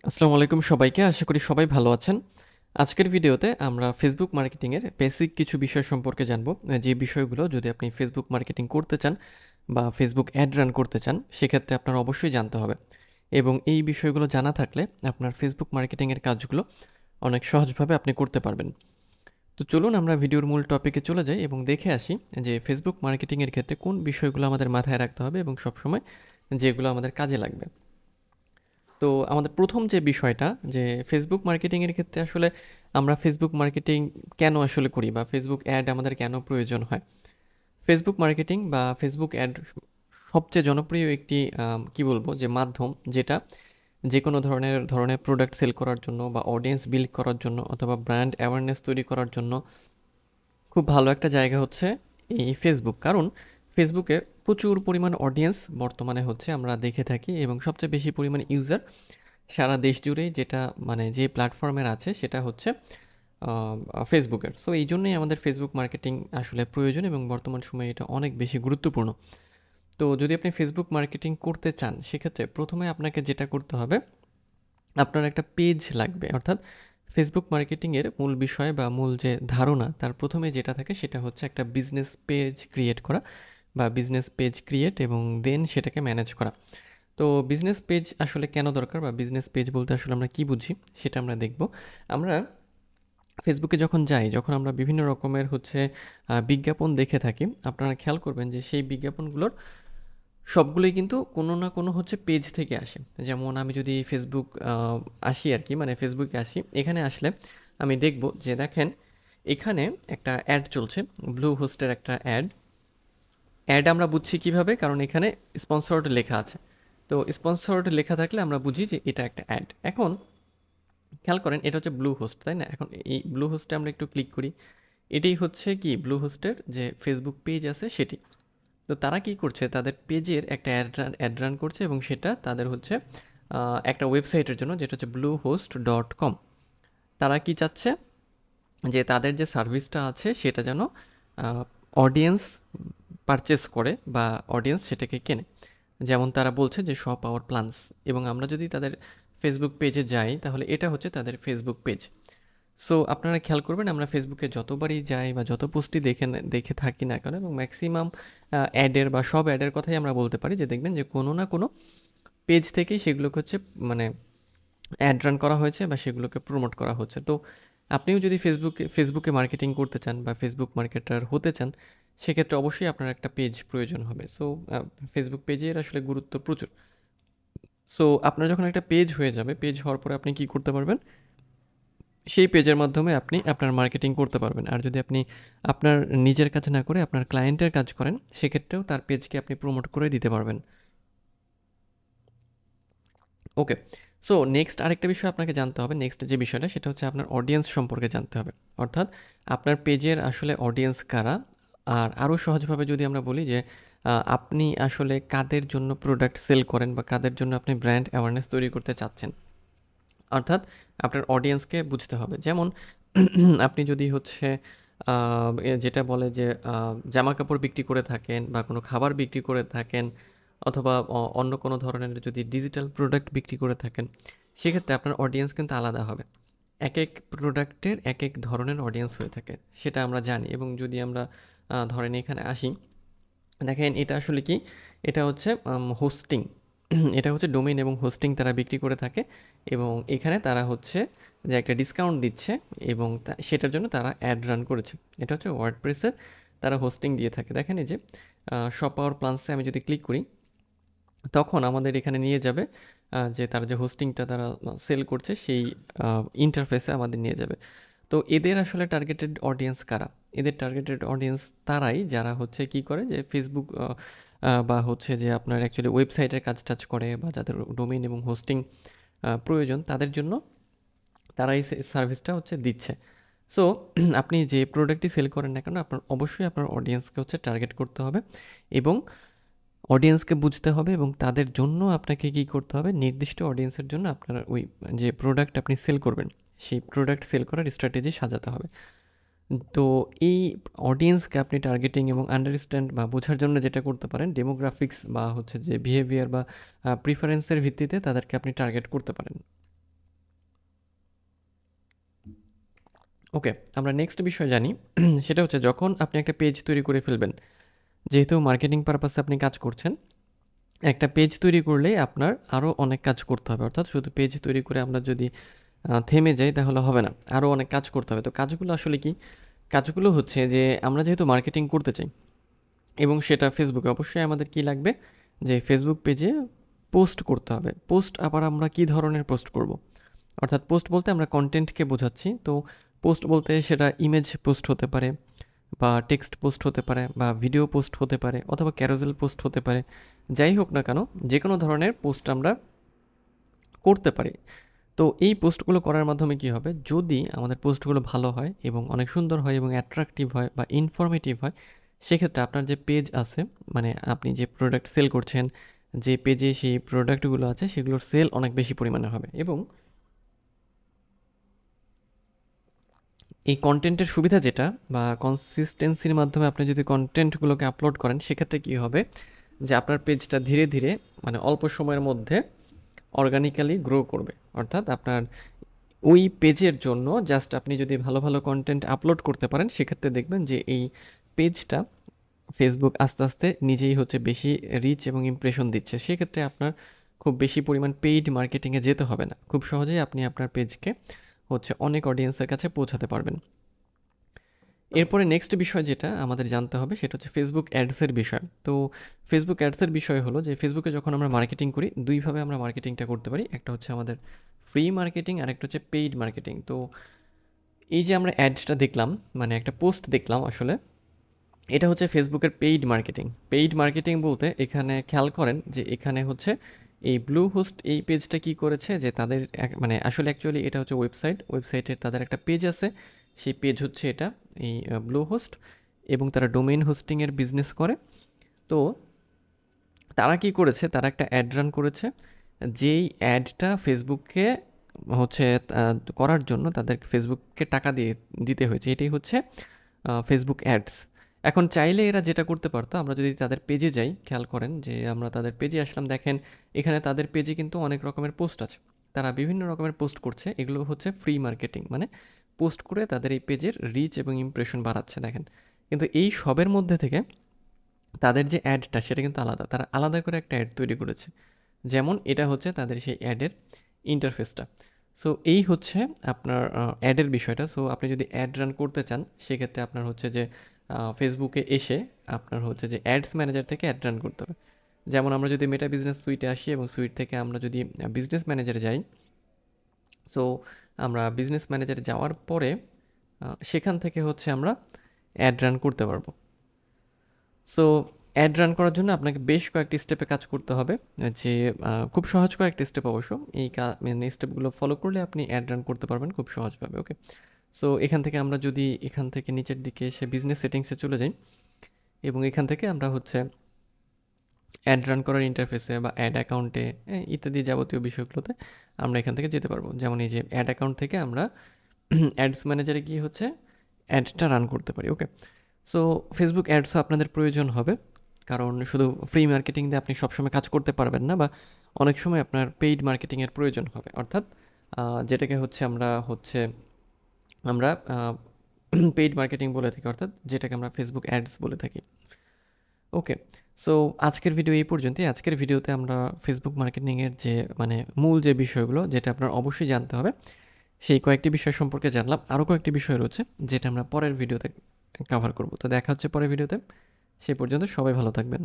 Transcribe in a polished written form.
আসসালামু আলাইকুম সবাইকে। আশা করি সবাই ভালো আছেন। আজকের ভিডিওতে আমরা ফেসবুক মার্কেটিংয়ের বেসিক কিছু বিষয় সম্পর্কে জানবো। যে বিষয়গুলো যদি আপনি ফেসবুক মার্কেটিং করতে চান বা ফেসবুক অ্যাড রান করতে চান, সেক্ষেত্রে আপনার অবশ্যই জানতে হবে। এবং এই বিষয়গুলো জানা থাকলে আপনার ফেসবুক মার্কেটিংয়ের কাজগুলো অনেক সহজভাবে আপনি করতে পারবেন। তো চলুন আমরা ভিডিওর মূল টপিকে চলে যাই এবং দেখে আসি যে ফেসবুক মার্কেটিংয়ের ক্ষেত্রে কোন বিষয়গুলো আমাদের মাথায় রাখতে হবে এবং সবসময় যেগুলো আমাদের কাজে লাগবে। তো আমাদের প্রথম যে বিষয়টা যে ফেসবুক মার্কেটিংয়ের ক্ষেত্রে আসলে আমরা ফেসবুক মার্কেটিং কেন আসলে করি বা ফেসবুক অ্যাড আমাদের কেন প্রয়োজন হয়। ফেসবুক মার্কেটিং বা ফেসবুক অ্যাড সবচেয়ে জনপ্রিয় একটি কি বলবো যে মাধ্যম, যেটা যে কোনো ধরনের প্রোডাক্ট সেল করার জন্য বা অডিয়েন্স বিল্ড করার জন্য অথবা ব্র্যান্ড অ্যাওয়ারনেস তৈরি করার জন্য খুব ভালো একটা জায়গা হচ্ছে এই ফেসবুক। কারণ ফেসবুকে প্রচুর পরিমাণ অডিয়েন্স বর্তমানে হচ্ছে আমরা দেখে থাকি এবং সবচেয়ে বেশি পরিমাণ ইউজার সারা দেশ জুড়েই, যেটা মানে যে প্ল্যাটফর্মের আছে সেটা হচ্ছে ফেসবুকের। সো এই জন্যই আমাদের ফেসবুক মার্কেটিং আসলে প্রয়োজন এবং বর্তমান সময়ে এটা অনেক বেশি গুরুত্বপূর্ণ। তো যদি আপনি ফেসবুক মার্কেটিং করতে চান, সেক্ষেত্রে প্রথমে আপনাকে যেটা করতে হবে, আপনার একটা পেজ লাগবে। অর্থাৎ ফেসবুক মার্কেটিংয়ের মূল বিষয় বা মূল যে ধারণা, তার প্রথমে যেটা থাকে সেটা হচ্ছে একটা বিজনেস পেজ ক্রিয়েট করা বা বিজনেস পেজ ক্রিয়েট এবং দেন সেটাকে ম্যানেজ করা। তো বিজনেস পেজ আসলে কেন দরকার বা বিজনেস পেজ বলতে আসলে আমরা কি বুঝি সেটা আমরা দেখব। আমরা ফেসবুকে যখন যাই, যখন আমরা বিভিন্ন রকমের হচ্ছে বিজ্ঞাপন দেখে থাকি, আপনারা খেয়াল করবেন যে সেই বিজ্ঞাপনগুলোর সবগুলোই কিন্তু কোনো না কোনো হচ্ছে পেজ থেকে আসে। যেমন আমি যদি ফেসবুক আসি আর কি, মানে ফেসবুকে আসি, এখানে আসলে আমি দেখব যে দেখেন এখানে একটা অ্যাড চলছে, ব্লু হোস্টের একটা অ্যাড। অ্যাড আমরা বুঝছি কিভাবে, কারণ এখানে স্পন্সর্ড লেখা আছে। তো স্পন্সর্ড লেখা থাকলে আমরা বুঝি যে এটা একটা অ্যাড। এখন খেয়াল করেন, এটা হচ্ছে ব্লু হোস্ট, তাই না? এখন এই ব্লু হোস্টে আমরা একটু ক্লিক করি। এটাই হচ্ছে কি ব্লু হোস্টের যে ফেসবুক পেজ আছে সেটি। তো তারা কি করছে, তাদের পেজের একটা অ্যাড রান করছে এবং সেটা তাদের হচ্ছে একটা ওয়েবসাইটের জন্য, যেটা হচ্ছে bluehost.com। তারা কি চাচ্ছে যে তাদের যে সার্ভিসটা আছে সেটা যেন অডিয়েন্স পারচেস করে বা অডিয়েন্স সেটাকে কেনে। যেমন তারা বলছে যে শপ আওয়ার প্ল্যানস, এবং আমরা যদি তাদের ফেসবুক পেজে যাই তাহলে এটা হচ্ছে তাদের ফেসবুক পেজ। সো আপনারা খেয়াল করবেন, আমরা ফেসবুকে যতবারই যাই বা যত পোস্টই দেখে থাকি না কেন, এবং ম্যাক্সিমাম অ্যাডের বা সব অ্যাডের কথাই আমরা বলতে পারি, যে দেখবেন যে কোনো না কোনো পেজ থেকেই সেগুলোকে হচ্ছে মানে অ্যাড রান করা হয়েছে বা সেগুলোকে প্রমোট করা হচ্ছে। তো আপনিও যদি ফেসবুকে মার্কেটিং করতে চান বা ফেসবুক মার্কেটার হতে চান, সেক্ষেত্রে অবশ্যই আপনার একটা পেজ প্রয়োজন হবে। সো ফেসবুক পেজের আসলে গুরুত্ব প্রচুর। সো আপনার যখন একটা পেজ হয়ে যাবে, পেজ হওয়ার পরে আপনি কি করতে পারবেন, সেই পেজের মাধ্যমে আপনি আপনার মার্কেটিং করতে পারবেন। আর যদি আপনি আপনার নিজের কাজ না করে আপনার ক্লায়েন্টের কাজ করেন, সেক্ষেত্রেও তার পেজকে আপনি প্রমোট করে দিতে পারবেন। ওকে। সো নেক্সট আরেকটা বিষয় আপনাকে জানতে হবে, নেক্সট যে বিষয়টা সেটা হচ্ছে আপনার অডিয়েন্স সম্পর্কে জানতে হবে। অর্থাৎ আপনার পেজের আসলে অডিয়েন্স কারা। আর আরও সহজভাবে যদি আমরা বলি যে আপনি আসলে কাদের জন্য প্রোডাক্ট সেল করেন বা কাদের জন্য আপনি ব্র্যান্ড অ্যাওয়ারনেস তৈরি করতে চাচ্ছেন। অর্থাৎ আপনার অডিয়েন্সকে বুঝতে হবে। যেমন আপনি যদি হচ্ছে যেটা বলে যে জামা কাপড় বিক্রি করে থাকেন বা কোনো খাবার বিক্রি করে থাকেন অথবা অন্য কোনো ধরনের যদি ডিজিটাল প্রোডাক্ট বিক্রি করে থাকেন, সেক্ষেত্রে আপনার অডিয়েন্স কিন্তু আলাদা হবে। এক এক প্রোডাক্টের এক এক ধরনের অডিয়েন্স হয়ে থাকে, সেটা আমরা জানি। এবং যদি আমরা ধরেন এখানে আসি, দেখেন এটা আসলে কি, এটা হচ্ছে হোস্টিং। এটা হচ্ছে ডোমেইন এবং হোস্টিং তারা বিক্রি করে থাকে, এবং এখানে তারা হচ্ছে যে একটা ডিসকাউন্ট দিচ্ছে এবং সেটার জন্য তারা অ্যাড রান করেছে। এটা হচ্ছে ওয়ার্ডপ্রেসের, তারা হোস্টিং দিয়ে থাকে। দেখেন এই যে শপ আওয়ার প্ল্যান্সে আমি যদি ক্লিক করি, তখন আমাদের এখানে নিয়ে যাবে যে তারা যে হোস্টিংটা তারা সেল করছে সেই ইন্টারফেসে আমাদের নিয়ে যাবে। তো এদের আসলে টার্গেটেড অডিয়েন্স কারা? এদের টার্গেটেড অডিয়েন্স তারাই যারা হচ্ছে কি করে, যে ফেসবুক বা হচ্ছে যে আপনার অ্যাকচুয়ালি ওয়েবসাইটের কাজ টাজ করে বা যাদের ডোমেইন এবং হোস্টিং প্রয়োজন, তাদের জন্য তারা এই সার্ভিসটা হচ্ছে দিচ্ছে। সো আপনি যে প্রোডাক্টটি সেল করেন না কেন, আপনার অবশ্যই আপনার অডিয়েন্সকে হচ্ছে টার্গেট করতে হবে এবং অডিয়েন্সকে বুঝতে হবে, এবং তাদের জন্য আপনাকে কী করতে হবে, নির্দিষ্ট অডিয়েন্সের জন্য আপনার ওই যে প্রোডাক্ট আপনি সেল করবেন, সেই প্রোডাক্ট সেল করার স্ট্র্যাটেজি সাজাতে হবে। তো এই অডিয়েন্সকে আপনি টার্গেটিং এবং আন্ডারস্ট্যান্ড বা বোঝার জন্য যেটা করতে পারেন, ডেমোগ্রাফিক্স বা হচ্ছে যে বিহেভিয়ার বা প্রিফারেন্সের ভিত্তিতে তাদেরকে আপনি টার্গেট করতে পারেন। ওকে, আমরা নেক্সট বিষয় জানি। সেটা হচ্ছে যখন আপনি একটা পেজ তৈরি করে ফেলবেন, যেহেতু মার্কেটিং পারপাসে আপনি কাজ করছেন, একটা পেজ তৈরি করলেই আপনার আরও অনেক কাজ করতে হবে। অর্থাৎ শুধু পেজ তৈরি করে আমরা যদি থেমে যাই তাহলে হবে না, আরও অনেক কাজ করতে হবে। তো কাজগুলো আসলে কি? কাজগুলো হচ্ছে যে আমরা যেহেতু মার্কেটিং করতে চাই এবং সেটা ফেসবুকে, অবশ্যই আমাদের কি লাগবে, যে ফেসবুক পেজে পোস্ট করতে হবে। পোস্ট আবার আমরা কি ধরনের পোস্ট করব? অর্থাৎ পোস্ট বলতে আমরা কন্টেন্টকে বোঝাচ্ছি। তো পোস্ট বলতে সেটা ইমেজ পোস্ট হতে পারে, বা টেক্সট পোস্ট হতে পারে, বা ভিডিও পোস্ট হতে পারে, অথবা ক্যারোজেল পোস্ট হতে পারে। যাই হোক না কেন, যে কোনো ধরনের পোস্ট আমরা করতে পারি। তো এই পোস্টগুলো করার মাধ্যমে কি হবে, যদি আমাদের পোস্টগুলো ভালো হয় এবং অনেক সুন্দর হয় এবং অ্যাট্রাকটিভ হয় বা ইনফরমেটিভ হয়, সেক্ষেত্রে আপনার যে পেজ আছে, মানে আপনি যে প্রোডাক্ট সেল করছেন, যে পেজে সেই প্রোডাক্টগুলো আছে সেগুলোর সেল অনেক বেশি পরিমাণে হবে। এবং এই কন্টেন্টের সুবিধা যেটা, বা কনসিস্টেন্সির মাধ্যমে আপনি যদি কন্টেন্টগুলোকে আপলোড করেন, সেক্ষেত্রে কী হবে, যে আপনার পেজটা ধীরে ধীরে, মানে অল্প সময়ের মধ্যে অর্গানিক্যালি গ্রো করবে। অর্থাৎ আপনার ওই পেজের জন্য জাস্ট আপনি যদি ভালো ভালো কন্টেন্ট আপলোড করতে পারেন, সেক্ষেত্রে দেখবেন যে এই পেজটা ফেসবুক আস্তে আস্তে নিজেই হচ্ছে বেশি রিচ এবং ইমপ্রেশন দিচ্ছে। সেক্ষেত্রে আপনার খুব বেশি পরিমাণ পেইড মার্কেটিংয়ে যেতে হবে না, খুব সহজেই আপনি আপনার পেজকে হচ্ছে অনেক অডিয়েন্সের কাছে পৌঁছাতে পারবেন। এরপরে নেক্সট বিষয় যেটা আমাদের জানতে হবে, সেটা হচ্ছে ফেসবুক অ্যাডসের বিষয়। তো ফেসবুক অ্যাডসের বিষয় হলো যে ফেসবুকে যখন আমরা মার্কেটিং করি, দুইভাবে আমরা মার্কেটিংটা করতে পারি। একটা হচ্ছে আমাদের ফ্রি মার্কেটিং, আর একটা হচ্ছে পেইড মার্কেটিং। তো এই যে আমরা অ্যাডটা দেখলাম, মানে একটা পোস্ট দেখলাম, আসলে এটা হচ্ছে ফেসবুকের পেইড মার্কেটিং। পেইড মার্কেটিং বলতে এখানে খেয়াল করেন যে এখানে হচ্ছে এই ব্লু হোস্ট এই পেজটা কি করেছে, যে তাদের মানে আসলে অ্যাকচুয়ালি এটা হচ্ছে ওয়েবসাইটের তাদের একটা পেজ আছে, সেই পেজ হচ্ছে এটা, এই ব্লু হোস্ট, এবং তারা ডোমেইন হোস্টিংয়ের বিজনেস করে। তো তারা কি করেছে, তারা একটা অ্যাড রান করেছে, যেই অ্যাডটা ফেসবুককে হচ্ছে করার জন্য তাদের ফেসবুককে টাকা দিতে হয়েছে। এটাই হচ্ছে ফেসবুক অ্যাডস। এখন চাইলে এরা যেটা করতে পারতো, আমরা যদি তাদের পেজে যাই, খেয়াল করেন যে আমরা তাদের পেজে আসলাম, দেখেন এখানে তাদের পেজে কিন্তু অনেক রকমের পোস্ট আছে, তারা বিভিন্ন রকমের পোস্ট করছে। এগুলো হচ্ছে ফ্রি মার্কেটিং, মানে পোস্ট করে তাদের এই পেজের রিচ এবং ইমপ্রেশন বাড়াচ্ছে, দেখেন। কিন্তু এই সবের মধ্যে থেকে তাদের যে অ্যাডটা, সেটা কিন্তু আলাদা, তারা আলাদা করে একটা অ্যাড তৈরি করেছে। যেমন এটা হচ্ছে তাদের সেই অ্যাডের ইন্টারফেসটা। সো এই হচ্ছে আপনার অ্যাডের বিষয়টা। সো আপনি যদি অ্যাড রান করতে চান, সেক্ষেত্রে আপনার হচ্ছে যে ফেসবুকে এসে আপনার হচ্ছে যে অ্যাডস ম্যানেজার থেকে অ্যাড রান করতে হবে। যেমন আমরা যদি মেটা বিজনেস সুইটে আসি এবং সুইট থেকে আমরা যদি বিজনেস ম্যানেজারে যাই, সো আমরা বিজনেস ম্যানেজারে যাওয়ার পরে সেখান থেকে হচ্ছে আমরা অ্যাড রান করতে পারবো। সো অ্যাড রান করার জন্য আপনাকে বেশ কয়েকটি স্টেপে কাজ করতে হবে, যে খুব সহজ কয়েকটি স্টেপ অবশ্য। এই মানে স্টেপগুলো ফলো করলে আপনি অ্যাড রান করতে পারবেন খুব সহজভাবে। ওকে, সো এখান থেকে আমরা যদি এখান থেকে নিচের দিকে এসে বিজনেস সেটিংসে চলে যাই, এবং এখান থেকে আমরা হচ্ছে অ্যাড রান করার ইন্টারফেসে বা অ্যাড অ্যাকাউন্টে ইত্যাদি যাবতীয় বিষয়গুলোতে আমরা এখান থেকে যেতে পারবো। যেমন এই যে অ্যাড অ্যাকাউন্ট থেকে আমরা অ্যাডস ম্যানেজারে গিয়ে হচ্ছে অ্যাডটা রান করতে পারি। ওকে, সো ফেসবুক অ্যাডসও আপনাদের প্রয়োজন হবে, কারণ শুধু ফ্রি মার্কেটিং দিয়ে আপনি সবসময় কাজ করতে পারবেন না, বা অনেক সময় আপনার পেইড মার্কেটিংয়ের প্রয়োজন হবে। অর্থাৎ যেটাকে হচ্ছে আমরা পেইড মার্কেটিং বলে থাকি, অর্থাৎ যেটাকে আমরা ফেসবুক অ্যাডস বলে থাকি। ওকে, সো আজকের ভিডিও এই পর্যন্তই। আজকের ভিডিওতে আমরা ফেসবুক মার্কেটিংয়ের যে মানে মূল যে বিষয়গুলো, যেটা আপনার অবশ্যই জানতে হবে, সেই কয়েকটি বিষয় সম্পর্কে জানলাম। আরও কয়েকটি বিষয় রয়েছে যেটা আমরা পরের ভিডিওতে কভার করব। তো দেখা হচ্ছে পরের ভিডিওতে। সে পর্যন্ত সবাই ভালো থাকবেন।